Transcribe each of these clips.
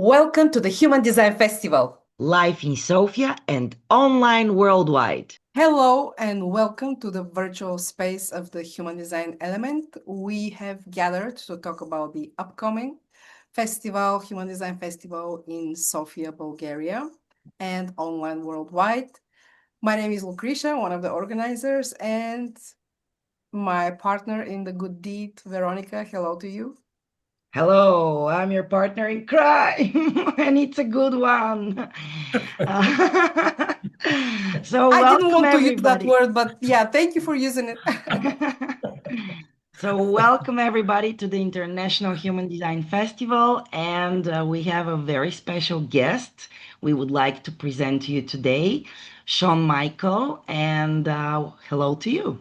Welcome to the Human Design Festival. Live in Sofia and online worldwide. Hello and welcome to the virtual space of the Human Design Element. We have gathered to talk about the upcoming festival, Human Design Festival in Sofia, Bulgaria, and online worldwide. My name is Lucretia, one of the organizers, and my partner in the good deed, Veronica. Hello to you. Hello, I'm your partner in crime, and it's a good one. Uh, so, I didn't welcome want to use that everybody. word, but yeah, thank you for using it. So, welcome everybody to the International Human Design Festival, and we have a very special guest we would like to present to you today, Sean Michael, and hello to you.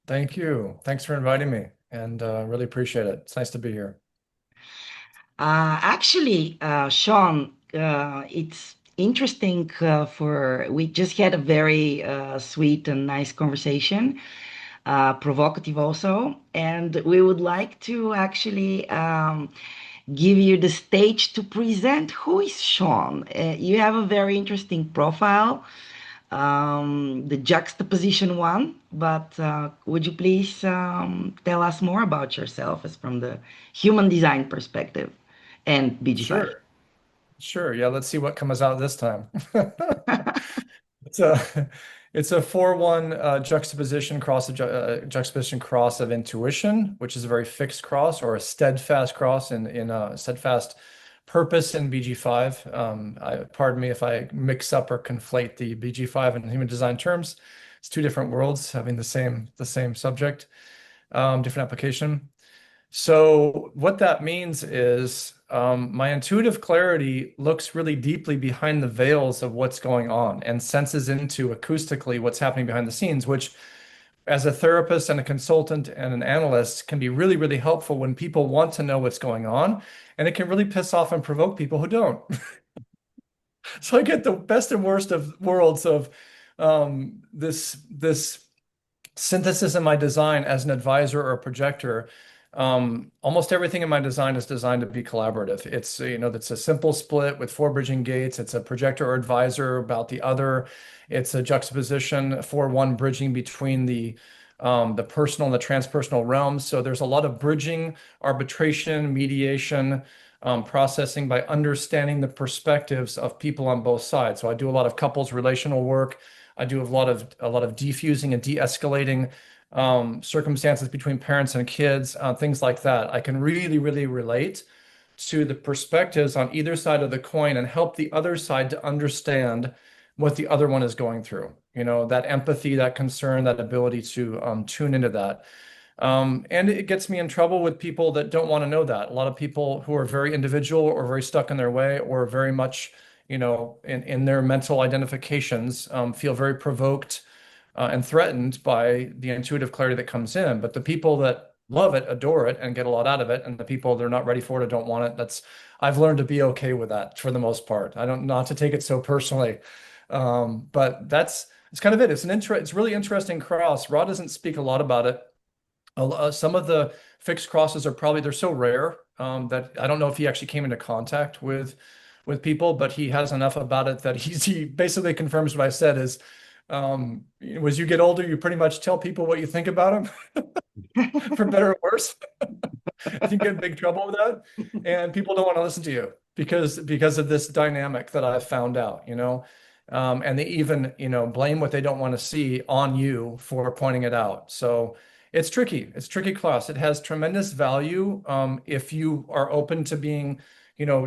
Thank you. Thanks for inviting me and really appreciate it. It's nice to be here. Sean, it's interesting we just had a very sweet and nice conversation, provocative also, and we would like to actually give you the stage to present who is Sean. You have a very interesting profile, the juxtaposition one, but would you please tell us more about yourself as from the human design perspective and BG5? Sure. Sure. Yeah, let's see what comes out this time. It's a it's a 4-1 juxtaposition cross of intuition, which is a very fixed cross or a steadfast cross in a steadfast purpose in BG5. Pardon me if I mix up or conflate the BG5 and human design terms. It's two different worlds having the same subject, different application. So what that means is my intuitive clarity looks really deeply behind the veils of what's going on and senses into acoustically what's happening behind the scenes, which as a therapist and a consultant and an analyst can be really, really helpful when people want to know what's going on. And it can really piss off and provoke people who don't. So I get the best and worst of worlds of this synthesis in my design as an advisor or a projector. Almost everything in my design is designed to be collaborative. It's a simple split with 4 bridging gates. It's a projector or advisor about the other. It's a juxtaposition for one bridging between the personal and the transpersonal realms. So there's a lot of bridging, arbitration, mediation, processing by understanding the perspectives of people on both sides. So I do a lot of couples relational work. I do a lot of defusing and de-escalating circumstances between parents and kids, things like that. I can really, really relate to the perspectives on either side of the coin and help the other side to understand what the other one is going through. That empathy, that concern, that ability to tune into that. And it gets me in trouble with people that don't want to know that. A lot of people who are very individual or very stuck in their way or very much, in their mental identifications, feel very provoked and threatened by the intuitive clarity that comes in. But the people that love it, adore it, and get a lot out of it, and the people they're not ready for it or don't want it, I've learned to be okay with that for the most part. I don't not to take it so personally. But it's kind of it. It's really interesting cross. Ra doesn't speak a lot about it. Some of the fixed crosses they're so rare that I don't know if he actually came into contact with people, but he has enough about it that he basically confirms what I said is as you get older, you pretty much tell people what you think about them, for better or worse. I think you get in big trouble with that, and people don't want to listen to you because of this dynamic that I've found out, and they even, blame what they don't want to see on you for pointing it out. So it's tricky. It's tricky class. It has tremendous value if you are open to being,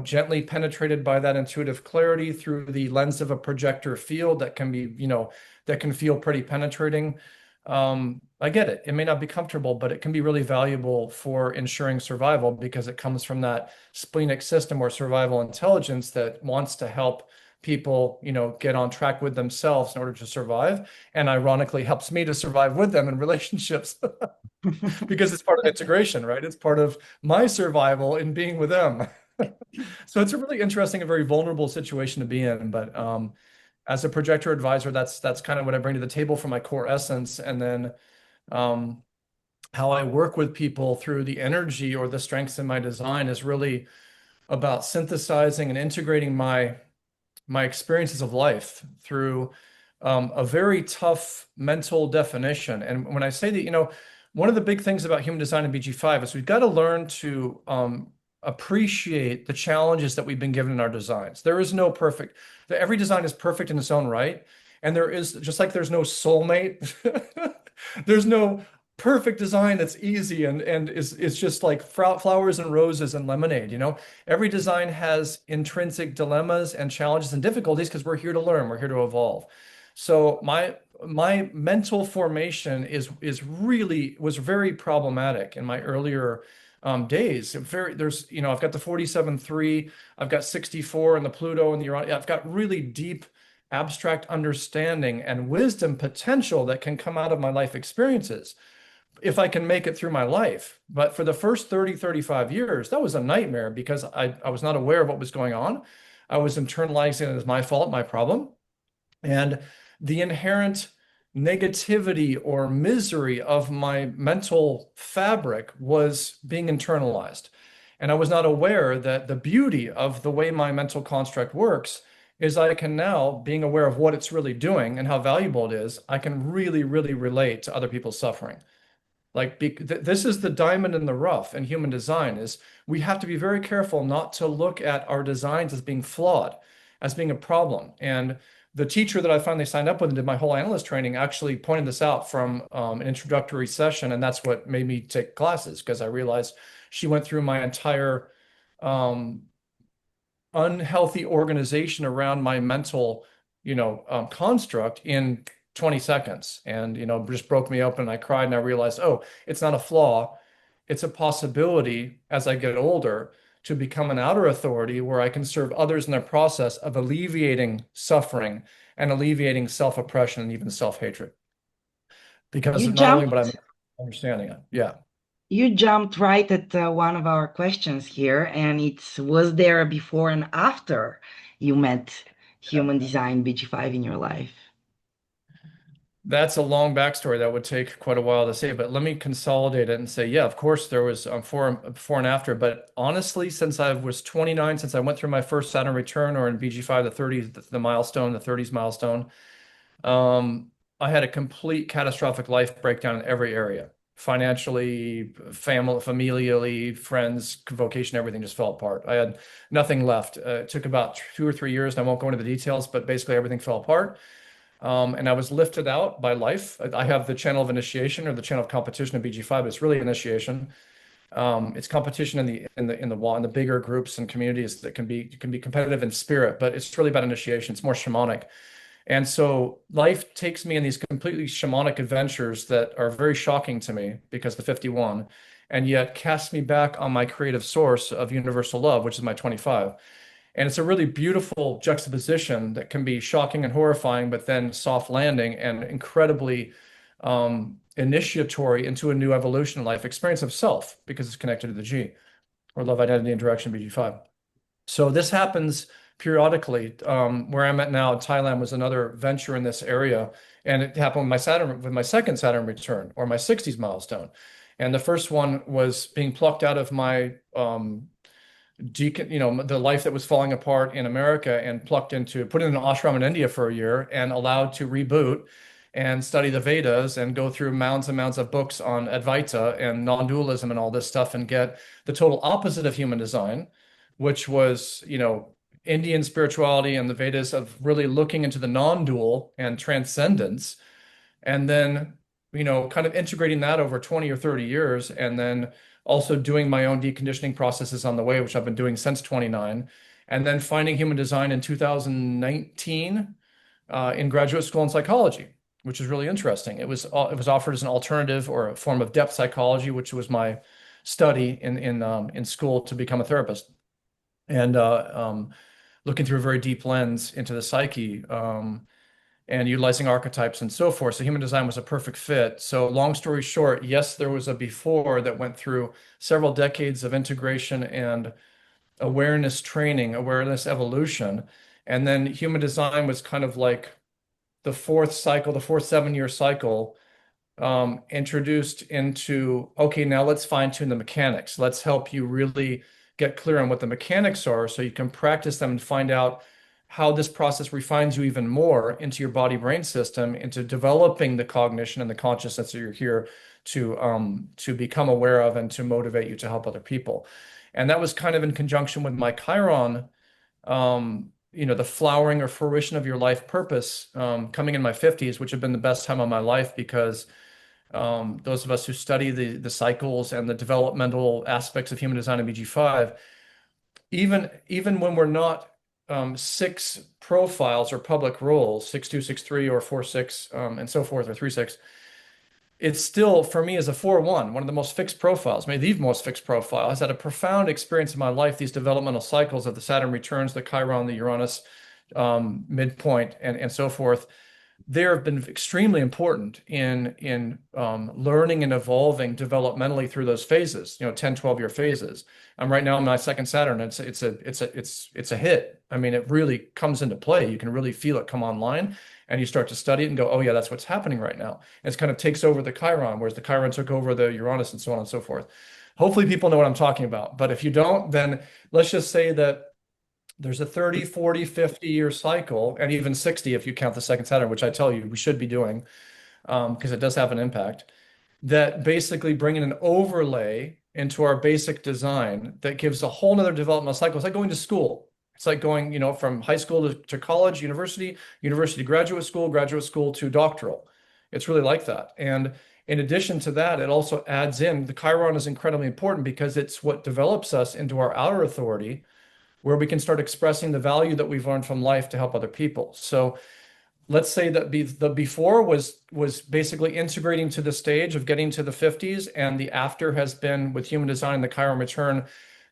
gently penetrated by that intuitive clarity through the lens of a projector field that can be, that can feel pretty penetrating. I get it. It may not be comfortable, but it can be really valuable for ensuring survival because it comes from that splenic system or survival intelligence that wants to help people, get on track with themselves in order to survive. And ironically helps me to survive with them in relationships because it's part of integration, right? It's part of my survival in being with them. So it's a really interesting and very vulnerable situation to be in. But as a projector advisor, that's kind of what I bring to the table for my core essence. And then how I work with people through the energy or the strengths in my design is really about synthesizing and integrating my experiences of life through a very tough mental definition. And when I say that, one of the big things about human design and BG5 is we've got to learn to appreciate the challenges that we've been given in our designs. There is no perfect, every design is perfect in its own right. And there is, just like there's no soulmate, there's no perfect design that's easy and is just like flowers and roses and lemonade, Every design has intrinsic dilemmas and challenges and difficulties because we're here to learn, we're here to evolve. So my mental formation was very problematic in my earlier days. I've got the 47.3, I've got 64 and the Pluto and the Uranus. I've got really deep abstract understanding and wisdom potential that can come out of my life experiences if I can make it through my life. But for the first 30, 35 years, that was a nightmare because I was not aware of what was going on. I was internalizing it as my fault, my problem. And the inherent negativity or misery of my mental fabric was being internalized. And I was not aware that the beauty of the way my mental construct works is I can now, being aware of what it's really doing and how valuable it is, I can really, really relate to other people's suffering. Like this is the diamond in the rough in human design is we have to be very careful not to look at our designs as being flawed, as being a problem. And the teacher that I finally signed up with and did my whole analyst training actually pointed this out from an introductory session. And that's what made me take classes because I realized she went through my entire um, unhealthy organization around my mental, construct in 20 seconds and, just broke me open. I cried and I realized, oh, it's not a flaw. It's a possibility as I get older to become an outer authority where I can serve others in their process of alleviating suffering and alleviating self-oppression and even self-hatred. Because You not only but I'm jumped understanding it. Yeah. you jumped right at one of our questions here, and it's was there a before and after you met human design BG5 in your life? That's a long backstory that would take quite a while to say, but let me consolidate it and say, yeah, of course there was before and after, but honestly, since I was 29, since I went through my first Saturn return or in BG5, the 30s, the milestone, the 30s milestone, I had a complete catastrophic life breakdown in every area. Financially, familially, friends, vocation, everything just fell apart. I had nothing left. It took about 2 or 3 years, and I won't go into the details, but basically everything fell apart. And I was lifted out by life. I have the channel of initiation or the channel of competition in BG5, but it's really initiation. It's competition in the bigger groups and communities that can be competitive in spirit, but it's really about initiation. It's more shamanic. And so life takes me in these completely shamanic adventures that are very shocking to me because the 51, and yet casts me back on my creative source of universal love, which is my 25. And it's a really beautiful juxtaposition that can be shocking and horrifying, but then soft landing and incredibly initiatory into a new evolution in life, experience of self, because it's connected to the G, or love, identity, and direction, BG5. So this happens periodically. Where I'm at now, Thailand was another venture in this area, and it happened with my second Saturn return, or my 60s milestone. And the first one was being plucked out of my the life that was falling apart in America and put in an ashram in India for a year and allowed to reboot and study the Vedas and go through mounds and mounds of books on Advaita and non-dualism and all this stuff and get the total opposite of human design, which was, Indian spirituality and the Vedas of really looking into the non-dual and transcendence. And then, kind of integrating that over 20 or 30 years and then also doing my own deconditioning processes on the way, which I've been doing since 29, and then finding human design in 2019 in graduate school in psychology, which is really interesting. It was offered as an alternative or a form of depth psychology, which was my study in school to become a therapist, and looking through a very deep lens into the psyche. And utilizing archetypes and so forth. So human design was a perfect fit. So long story short, yes, there was a before that went through several decades of integration and awareness training, awareness evolution. And then human design was kind of like the fourth 7-year cycle, introduced into, okay, now let's fine tune the mechanics. Let's help you really get clear on what the mechanics are so you can practice them and find out how this process refines you even more into your body brain system, into developing the cognition and the consciousness that you're here to become aware of and to motivate you to help other people. And that was kind of in conjunction with my Chiron, the flowering or fruition of your life purpose, coming in my 50s, which have been the best time of my life because those of us who study the cycles and the developmental aspects of human design and BG5, even when we're not six profiles or public roles, 6-2, 6-3, or 4-6, and so forth, or 3-6, it's still, for me, as a 4-1, one of the most fixed profiles, maybe the most fixed profile, has had a profound experience in my life, these developmental cycles of the Saturn returns, the Chiron, the Uranus midpoint, and so forth. They have been extremely important in learning and evolving developmentally through those phases, 10, 12-year phases. I'm right now in my second Saturn. It's a hit. I mean, it really comes into play. You can really feel it come online, and you start to study it and go, oh yeah, that's what's happening right now. And it kind of takes over the Chiron, whereas the Chiron took over the Uranus and so on and so forth. Hopefully people know what I'm talking about. But if you don't, then let's just say that there's a 30, 40, 50-year cycle, and even 60 if you count the second Saturn, which I tell you we should be doing, because it does have an impact, that basically bring in an overlay into our basic design that gives a whole nother developmental cycle. It's like going to school. It's like going, from high school to college, university to graduate school to doctoral. It's really like that. And in addition to that, it also adds in the Chiron is incredibly important because it's what develops us into our outer authority, where we can start expressing the value that we've learned from life to help other people. So let's say that the before was basically integrating to the stage of getting to the 50s, and the after has been with human design and the Chiron return,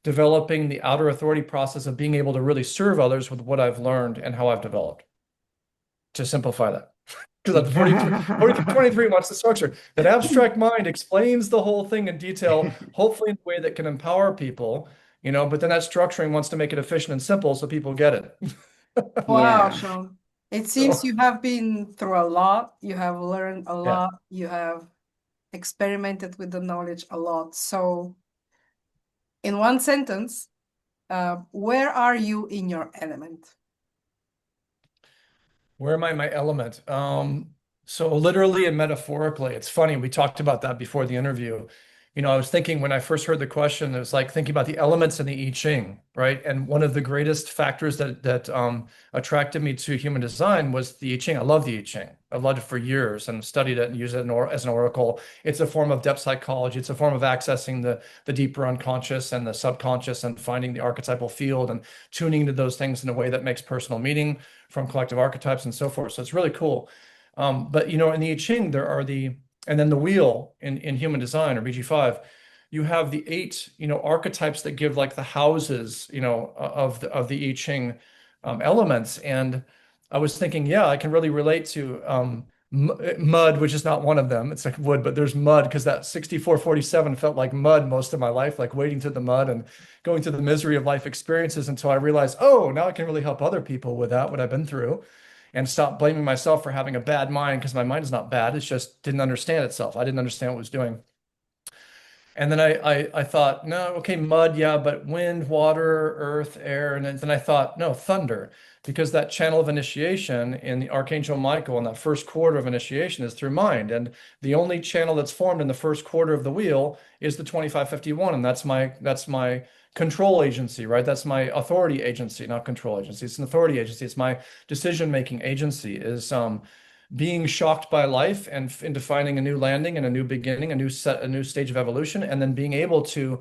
developing the outer authority process of being able to really serve others with what I've learned and how I've developed. To simplify that. Because at 43, 23 wants the structure. That abstract mind explains the whole thing in detail, hopefully in a way that can empower people, but then that structuring wants to make it efficient and simple so people get it. Wow, Yeah. Sean. It seems So, you have been through a lot. You have learned a yeah. lot. You have experimented with the knowledge a lot. So, in one sentence, where are you in your element? Where am I in my element? So literally and metaphorically, it's funny. We talked about that before the interview. I was thinking when I first heard the question, it was like thinking about the elements in the I Ching, right? And one of the greatest factors that attracted me to human design was the I Ching. I love the I Ching. I've loved it for years and studied it and used it as an oracle. It's a form of depth psychology. It's a form of accessing the deeper unconscious and the subconscious and finding the archetypal field and tuning into those things in a way that makes personal meaning from collective archetypes and so forth. So it's really cool. But in the I Ching, and then the wheel in human design or BG5, you have the 8, archetypes that give like the houses, of the I Ching elements. And I was thinking, yeah, I can really relate to mud, which is not one of them. It's like wood, but there's mud because that 6447 felt like mud most of my life, like wading through the mud and going through the misery of life experiences until I realized, oh, now I can really help other people with that, what I've been through, and stop blaming myself for having a bad mind because my mind is not bad. It's just didn't understand itself. I didn't understand what it was doing. And then I thought, no, okay, mud, yeah, but wind, water, earth, air. And then I thought, no, thunder, because that channel of initiation in the Archangel Michael in that first quarter of initiation is through mind. And the only channel that's formed in the first quarter of the wheel is the 2551. And that's my control agency, right? That's my authority agency, not control agency. It's an authority agency. It's my decision-making agency is being shocked by life and into finding a new landing and a new beginning, a new stage of evolution, and then being able to,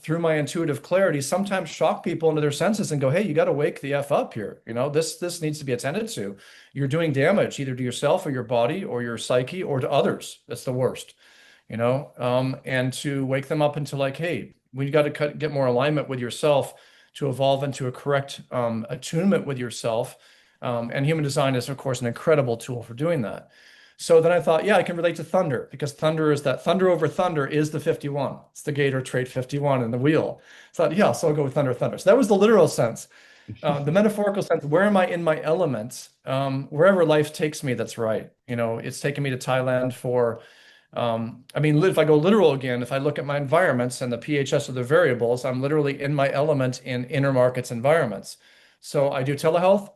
through my intuitive clarity, sometimes shock people into their senses and go, "Hey, you got to wake the F up here. This needs to be attended to. You're doing damage either to yourself or your body or your psyche or to others. That's the worst, and to wake them up into like, hey, we got to get more alignment with yourself to evolve into a correct attunement with yourself. And human design is, of course, an incredible tool for doing that. So then I thought, yeah, I can relate to thunder because thunder over thunder is the 51. It's the Gator trait 51 in the wheel. So I thought, yeah, so I'll go with thunder, thunder. So that was the literal sense. The metaphorical sense, where am I in my elements? Wherever life takes me, that's right. It's taken me to Thailand for I mean, if I go literal again, if I look at my environments and the PHS of the variables, I'm literally in my element in inner markets environments. So I do telehealth.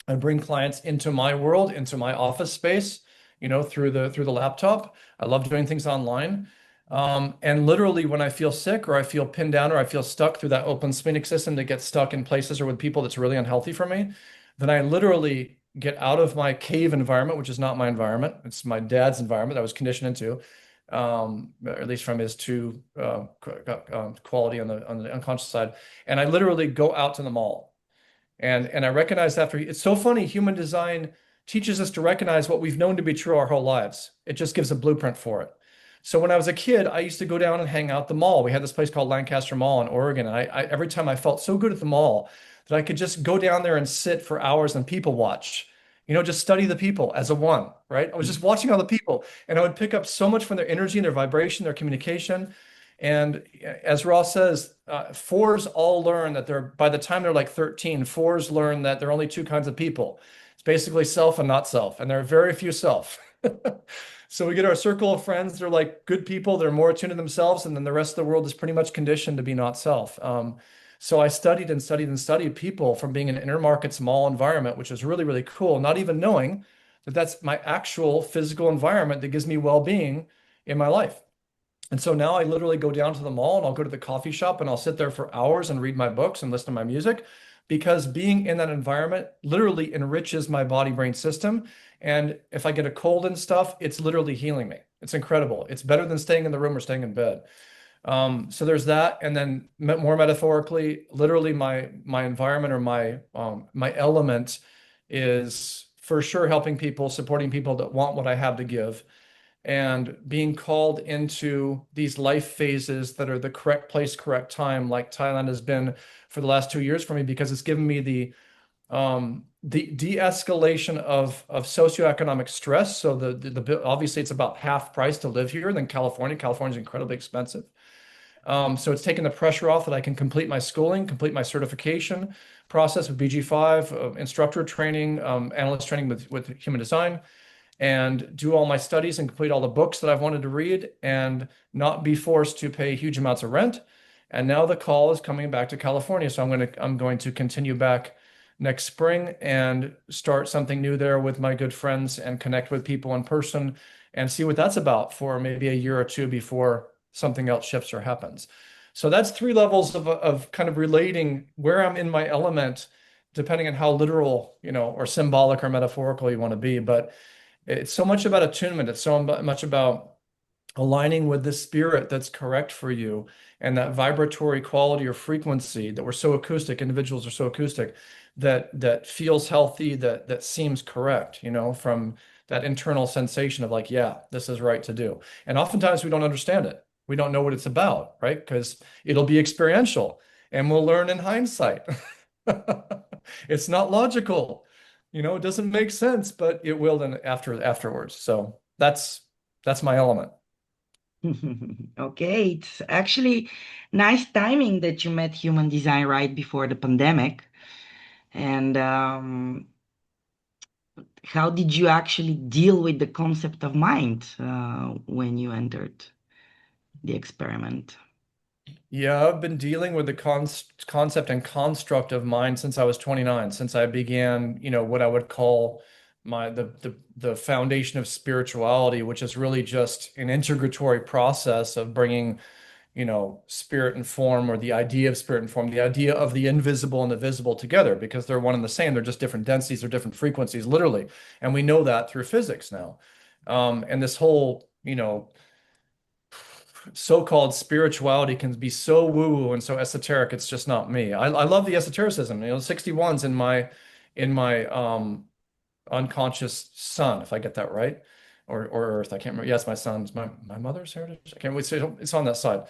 I bring clients into my world, into my office space, through the laptop. I love doing things online. And literally, when I feel sick or I feel pinned down or I feel stuck through that open splenic system that gets stuck in places or with people that's really unhealthy for me, then I literally get out of my cave environment, which is not my environment. It's my dad's environment I was conditioned into, or at least from his true quality on the unconscious side. And I literally go out to the mall. And I recognize after it's so funny, human design teaches us to recognize what we've known to be true our whole lives. It just gives a blueprint for it. So when I was a kid, I used to go down and hang out at the mall. We had this place called Lancaster Mall in Oregon. And every time I felt so good at the mall that I could just go down there and sit for hours and people watch, just study the people as a one, right? I was just watching all the people and I would pick up so much from their energy and their vibration, their communication. And as Ross says, fours all learn that by the time they're like 13, fours learn that there are only two kinds of people. It's basically self and not self, and there are very few self. So we get our circle of friends. They're like good people. They're more attuned to themselves, and then the rest of the world is pretty much conditioned to be not self. So I studied and studied and studied people from being in an inner market small environment, which is really, really cool, not even knowing that that's my actual physical environment that gives me well-being in my life. And so now I literally go down to the mall and I'll go to the coffee shop and I'll sit there for hours and read my books and listen to my music because being in that environment literally enriches my body brain system. And if I get a cold and stuff, it's literally healing me. It's incredible. It's better than staying in the room or staying in bed. So there's that. And then more metaphorically, literally my environment or my element is for sure helping people, supporting people that want what I have to give and being called into these life phases that are the correct place, correct time, like Thailand has been for the last 2 years for me, because it's given me the de-escalation of socioeconomic stress. So obviously it's about half price to live here than California. California is incredibly expensive. So it's taken the pressure off that I can complete my schooling, complete my certification process with BG5, instructor training, analyst training with human design, and do all my studies and complete all the books that I've wanted to read and not be forced to pay huge amounts of rent. And now the call is coming back to California. So I'm going to continue back next spring and start something new there with my good friends and connect with people in person and see what that's about for maybe a year or two before something else shifts or happens. So that's 3 levels of kind of relating where I'm in my element, depending on how literal, or symbolic or metaphorical you want to be. But it's so much about attunement. It's so much about aligning with the spirit that's correct for you and that vibratory quality or frequency that we're so acoustic, individuals are so acoustic, that feels healthy, that seems correct, from that internal sensation of like, yeah, this is right to do. And oftentimes we don't understand it. We don't know what it's about, right? Because it'll be experiential and we'll learn in hindsight. It's not logical. It doesn't make sense, but it will then afterwards. So that's my element. Okay, it's actually nice timing that you met human design right before the pandemic. And how did you actually deal with the concept of mind when you entered the experiment? Yeah, I've been dealing with the concept and construct of mind since I was 29, since I began, what I would call the foundation of spirituality, which is really just an integratory process of bringing, spirit and form, or the idea of spirit and form, the idea of the invisible and the visible together, because they're one and the same. They're just different densities or different frequencies, literally. And we know that through physics now. And this whole, so-called spirituality can be so woo-woo and so esoteric. It's just not me. I love the esotericism. 61's in my unconscious sun, if I get that right, or Earth. I can't remember. Yes, my son's my mother's heritage. I can't wait. It's on that side.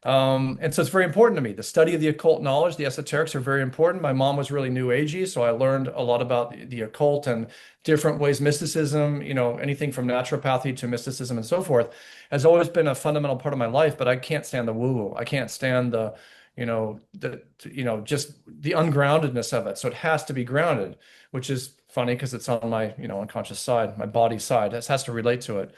And so it's very important to me. The study of the occult knowledge, the esoterics are very important. My mom was really new agey, so I learned a lot about the occult and different ways, mysticism, anything from naturopathy to mysticism and so forth, has always been a fundamental part of my life. But I can't stand the woo-woo. I can't stand just the ungroundedness of it. So it has to be grounded, which is funny because it's on my, unconscious side, my body side. It has to relate to it.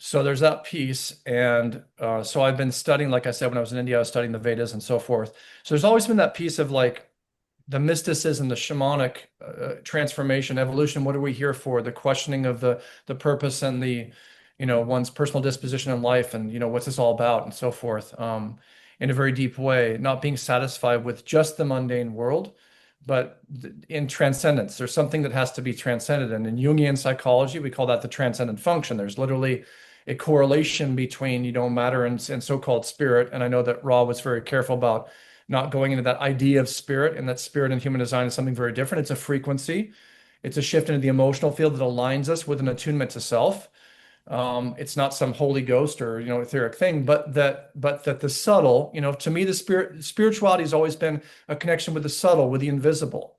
So there's that piece. And so I've been studying, like I said, when I was in India, I was studying the Vedas and so forth. So there's always been that piece of like the mysticism, the shamanic transformation, evolution. What are we here for? The questioning of the purpose and one's personal disposition in life, and what's this all about, and so forth. In a very deep way, not being satisfied with just the mundane world, but in transcendence. There's something that has to be transcended, and in Jungian psychology, we call that the transcendent function. There's literally a correlation between matter and so-called spirit. And I know that Ra was very careful about not going into that idea of spirit, and that spirit in human design is something very different. It's a frequency. It's a shift into the emotional field that aligns us with an attunement to self. It's not some Holy Ghost or etheric thing, but that the subtle, to me, the spirituality has always been a connection with the subtle, with the invisible.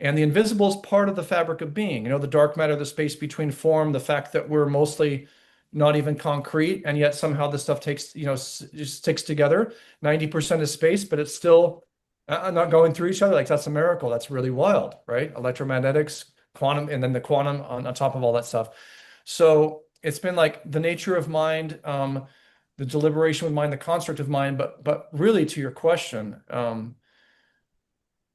And the invisible is part of the fabric of being, the dark matter, the space between form, the fact that we're mostly not even concrete, and yet somehow this stuff takes, just sticks together. 90% is space, but it's still not going through each other. Like, that's a miracle. That's really wild, right? Electromagnetics, quantum, and then the quantum on top of all that stuff. So it's been like the nature of mind, the deliberation with mind, the construct of mind, but really, to your question,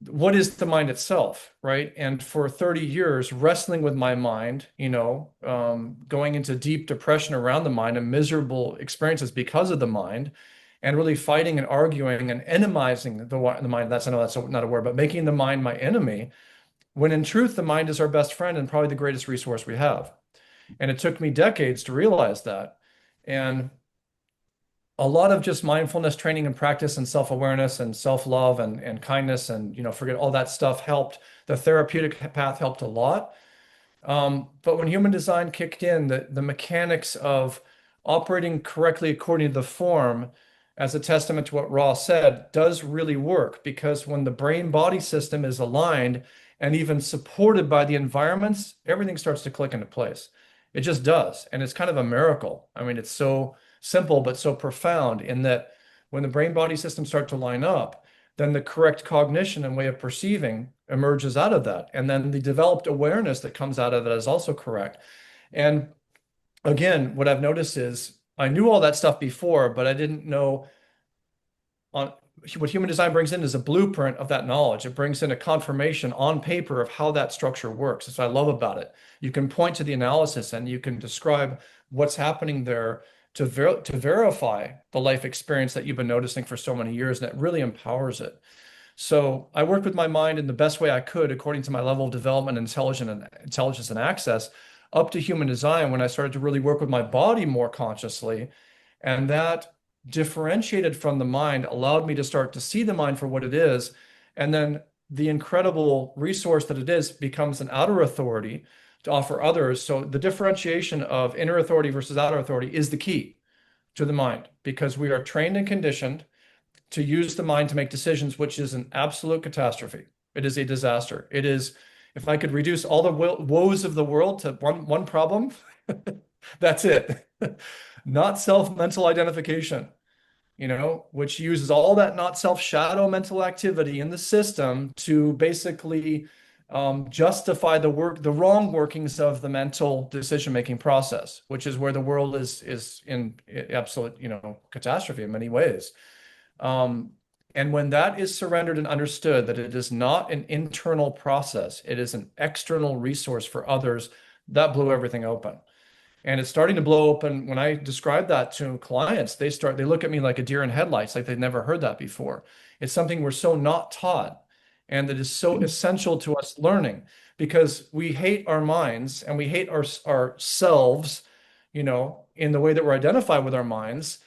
what is the mind itself, right? And for 30 years, wrestling with my mind, going into deep depression around the mind and miserable experiences because of the mind, and really fighting and arguing and enemizing the mind. I know that's not a word, but making the mind my enemy, when in truth, the mind is our best friend and probably the greatest resource we have. And it took me decades to realize that. And a lot of just mindfulness training and practice and self-awareness and self-love and kindness and forget all that stuff helped. The therapeutic path helped a lot. But when human design kicked in, the mechanics of operating correctly according to the form, as a testament to what Ra said, does really work, because when the brain-body system is aligned and even supported by the environments, everything starts to click into place. It just does. And it's kind of a miracle. I mean, it's so simple, but so profound, in that when the brain-body systems start to line up, then the correct cognition and way of perceiving emerges out of that. And then the developed awareness that comes out of that is also correct. And again, what I've noticed is I knew all that stuff before, but I didn't know on what human design brings in is a blueprint of that knowledge. It brings in a confirmation on paper of how that structure works. That's what I love about it. You can point to the analysis and you can describe what's happening there to verify the life experience that you've been noticing for so many years, and it really empowers it. So I worked with my mind in the best way I could, according to my level of development, intelligence, and access, up to human design, when I started to really work with my body more consciously. And that, differentiated from the mind, allowed me to start to see the mind for what it is. And then the incredible resource that it is becomes an outer authority to offer others. So the differentiation of inner authority versus outer authority is the key to the mind, because we are trained and conditioned to use the mind to make decisions, which is an absolute catastrophe. It is a disaster. It is, if I could reduce all the woes of the world to one problem, that's it. Not self-mental identification, which uses all that not self-shadow mental activity in the system to basically justify the wrong workings of the mental decision-making process, which is where the world is in absolute, catastrophe in many ways. And when that is surrendered and understood, that it is not an internal process, it is an external resource for others, that blew everything open. And it's starting to blow open. When I describe that to clients, they look at me like a deer in headlights, like they've never heard that before. It's something we're so not taught, and that is so essential to us learning, because we hate our minds and we hate ourselves, in the way that we're identified with our minds.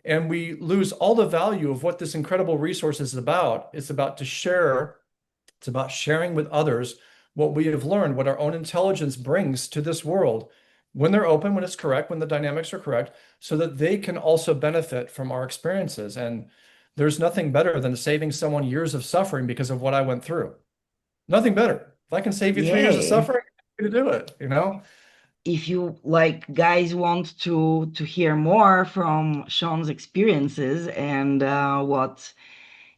And we lose all the value of what this incredible resource is about. It's about to share. It's about sharing with others what we have learned, what our own intelligence brings to this world, when they're open, when it's correct, when the dynamics are correct, so that they can also benefit from our experiences. And there's nothing better than saving someone years of suffering because of what I went through. Nothing better. If I can save you 3 years of Yeah. suffering, I'm going to do it. If you guys want to hear more from Sean's experiences and what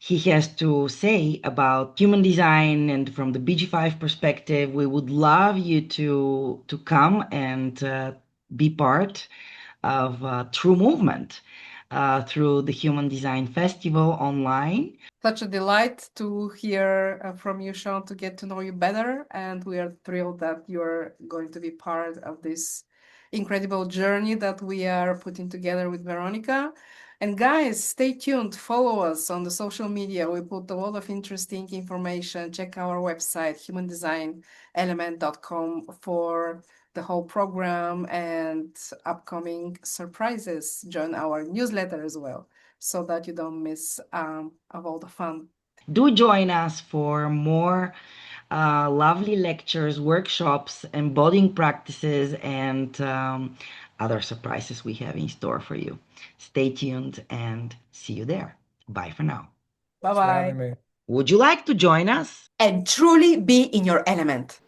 he has to say about human design and from the BG5 perspective, we would love you to come and be part of true movement through the Human Design Festival online. Such a delight to hear from you, Sean, to get to know you better. And we are thrilled that you're going to be part of this incredible journey that we are putting together with Veronica. And guys, stay tuned, follow us on the social media. We put a lot of interesting information. Check our website, humandesignelement.com, for the whole program and upcoming surprises. Join our newsletter as well, so that you don't miss of all the fun. Do join us for more lovely lectures, workshops, embodying practices, and other surprises we have in store for you. Stay tuned and see you there. Bye for now. Bye Thanks for having bye. me. Would you like to join us? And truly be in your element.